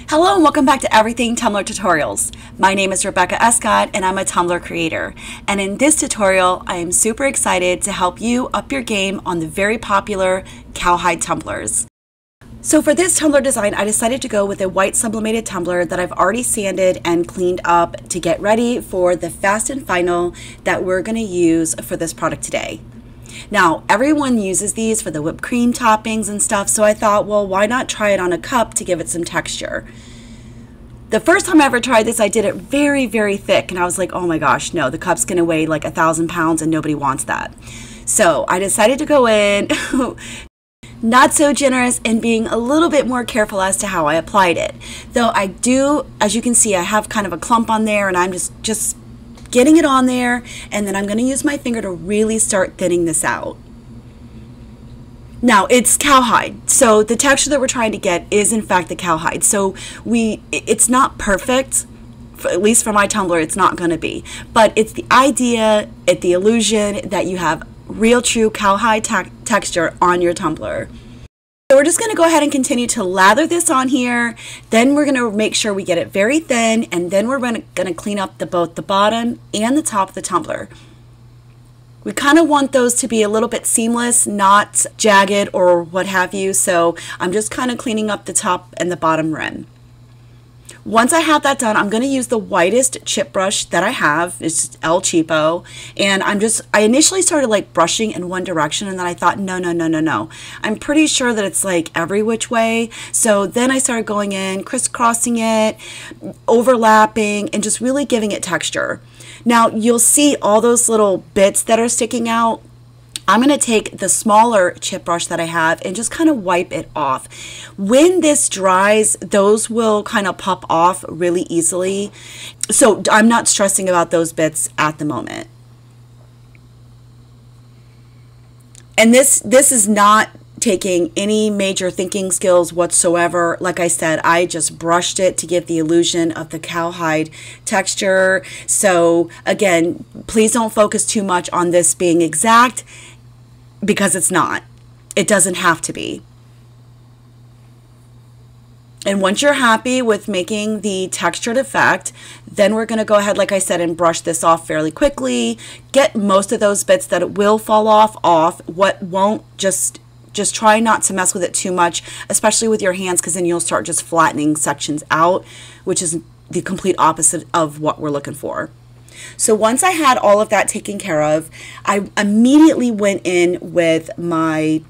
Hello and welcome back to Everything Tumbler Tutorials. My name is Rebecca Escott and I'm a Tumbler creator. And in this tutorial, I am super excited to help you up your game on the very popular cowhide tumblers. So for this tumbler design, I decided to go with a white sublimated tumbler that I've already sanded and cleaned up to get ready for the fast and final that we're going to use for this product today. Now, everyone uses these for the whipped cream toppings and stuff, so I thought, well, why not try it on a cup to give it some texture? The first time I ever tried this, I did it very, very thick, and I was like, oh my gosh, no, the cup's gonna weigh like 1,000 pounds and nobody wants that. So I decided to go in not so generous and being a little bit more careful as to how I applied it. Though I do, as you can see, I have kind of a clump on there, and I'm just getting it on there, and then I'm going to use my finger to really start thinning this out. Now, it's cowhide, so the texture that we're trying to get is in fact the cowhide. So it's not perfect, at least for my tumbler it's not going to be, but it's the idea, it's the illusion that you have real true cowhide texture on your tumbler. So we're just going to go ahead and continue to lather this on here. Then we're going to make sure we get it very thin, and then we're going to clean up both the bottom and the top of the tumbler. We kind of want those to be a little bit seamless, not jagged or what have you. So I'm just kind of cleaning up the top and the bottom rim. Once I have that done, I'm going to use the whitest chip brush that I have. It's El Cheapo, and I initially started like brushing in one direction, and then I thought, no. I'm pretty sure that it's like every which way. So then I started going in, crisscrossing it, overlapping, and just really giving it texture. Now you'll see all those little bits that are sticking out. I'm going to take the smaller chip brush that I have and just kind of wipe it off. When this dries, those will kind of pop off really easily. So I'm not stressing about those bits at the moment. And this is not taking any major thinking skills whatsoever. Like I said, I just brushed it to give the illusion of the cowhide texture. So again, please don't focus too much on this being exact, because it's not. It doesn't have to be. And once you're happy with making the textured effect, then we're going to go ahead, like I said, and brush this off fairly quickly. Get most of those bits that it will fall off. What won't, just try not to mess with it too much, especially with your hands, because then you'll start just flattening sections out, which is the complete opposite of what we're looking for. So once I had all of that taken care of, I immediately went in with my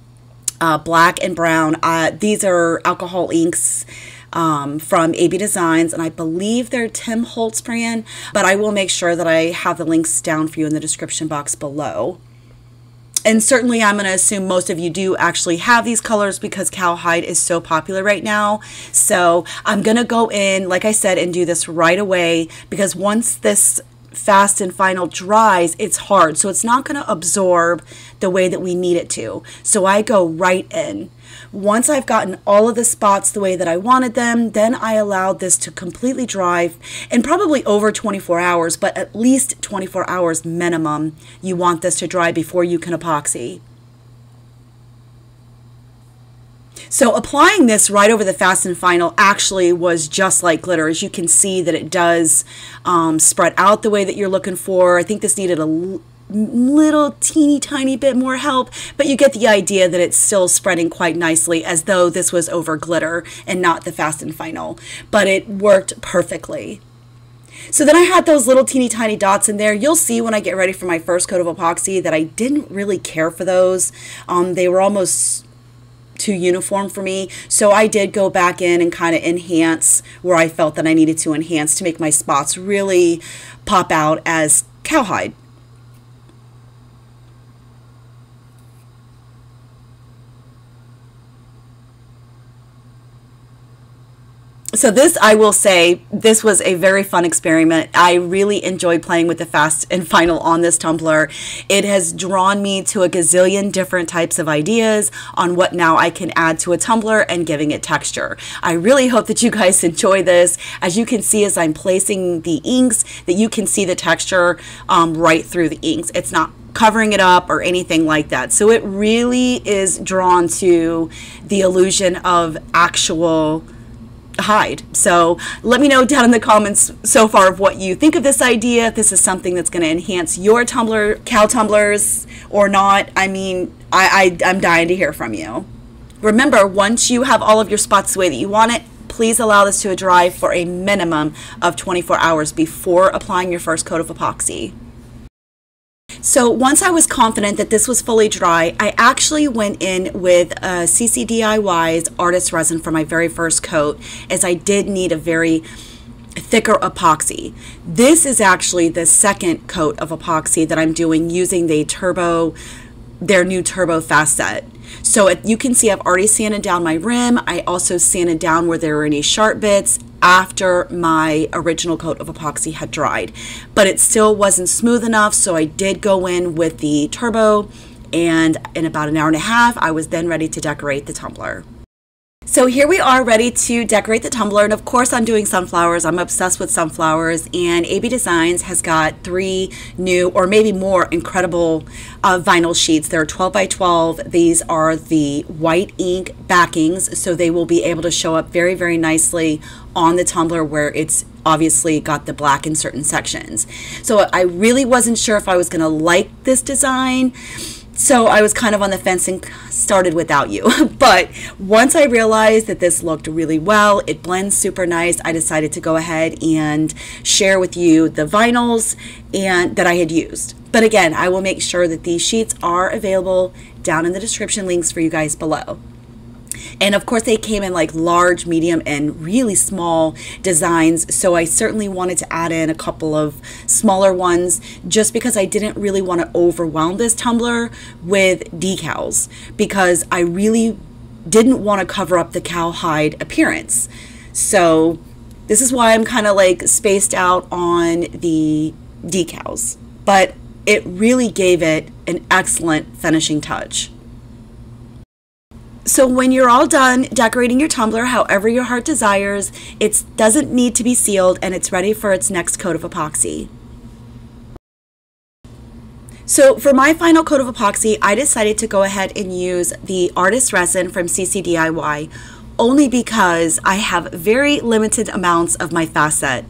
black and brown. These are alcohol inks from AB Designs, and I believe they're Tim Holtz brand, but I will make sure that I have the links down for you in the description box below. And certainly I'm going to assume most of you do actually have these colors because cowhide is so popular right now. So I'm going to go in, like I said, and do this right away, because once this fast and final dries, it's hard, so it's not going to absorb the way that we need it to. So I go right in. Once I've gotten all of the spots the way that I wanted them, then I allow this to completely dry, and probably over 24 hours, but at least 24 hours minimum you want this to dry before you can epoxy. So applying this right over the fast and final actually was just like glitter. As you can see that it does spread out the way that you're looking for. I think this needed a little teeny tiny bit more help, but you get the idea that it's still spreading quite nicely, as though this was over glitter and not the fast and final. But it worked perfectly. So then I had those little teeny tiny dots in there. You'll see when I get ready for my first coat of epoxy that I didn't really care for those. They were almost too uniform for me, so I did go back in and kind of enhance where I felt that I needed to enhance to make my spots really pop out as cowhide. So this, I will say, this was a very fun experiment. I really enjoyed playing with the fast and final on this tumbler. It has drawn me to a gazillion different types of ideas on what now I can add to a tumbler and giving it texture. I really hope that you guys enjoy this. As you can see, as I'm placing the inks, that you can see the texture right through the inks. It's not covering it up or anything like that. So it really is drawn to the illusion of actual hide. So let me know down in the comments so far of what you think of this idea, if this is something that's going to enhance your tumbler, cow tumblers or not. I mean, I'm dying to hear from you. Remember, once you have all of your spots the way that you want it, please allow this to dry for a minimum of 24 hours before applying your first coat of epoxy. So once I was confident that this was fully dry, I actually went in with CCDIY's Artist Resin for my very first coat, as I did need a very thicker epoxy. This is actually the second coat of epoxy that I'm doing using their new Turbo Fast Set. So you can see I've already sanded down my rim. I also sanded down where there were any sharp bits after my original coat of epoxy had dried, but it still wasn't smooth enough, so I did go in with the Turbo, and in about an hour and a half I was then ready to decorate the tumbler. So here we are ready to decorate the tumbler, and of course I'm doing sunflowers. I'm obsessed with sunflowers, and AB Designs has got 3 new, or maybe more, incredible vinyl sheets. They're 12 by 12. These are the white ink backings, so they will be able to show up very, very nicely on the tumbler where it's obviously got the black in certain sections. So I really wasn't sure if I was going to like this design, so I was kind of on the fence and started without you. But once I realized that this looked really well, it blends super nice, I decided to go ahead and share with you the vinyls and that I had used. But again, I will make sure that these sheets are available down in the description links for you guys below. And of course they came in like large, medium, and really small designs, so I certainly wanted to add in a couple of smaller ones just because I didn't really want to overwhelm this tumbler with decals, because I really didn't want to cover up the cowhide appearance. So this is why I'm kind of like spaced out on the decals, but it really gave it an excellent finishing touch. So when you're all done decorating your tumbler however your heart desires, it doesn't need to be sealed, and it's ready for its next coat of epoxy. So for my final coat of epoxy, I decided to go ahead and use the Artist Resin from CCDIY, only because I have very limited amounts of my fast set.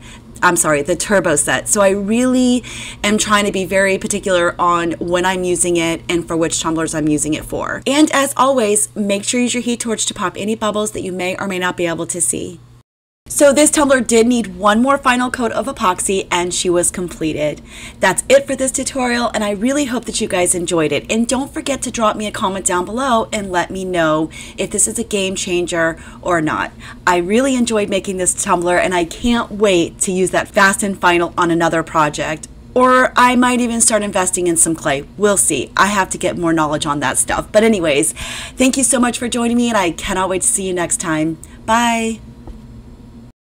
I'm sorry, the Turbo set. So I really am trying to be very particular on when I'm using it and for which tumblers I'm using it for. And as always, make sure you use your heat torch to pop any bubbles that you may or may not be able to see. So this tumbler did need one more final coat of epoxy, and she was completed. That's it for this tutorial, and I really hope that you guys enjoyed it. And don't forget to drop me a comment down below and let me know if this is a game changer or not. I really enjoyed making this tumbler, and I can't wait to use that fast and final on another project. Or I might even start investing in some clay. We'll see. I have to get more knowledge on that stuff. But anyways, thank you so much for joining me, and I cannot wait to see you next time. Bye.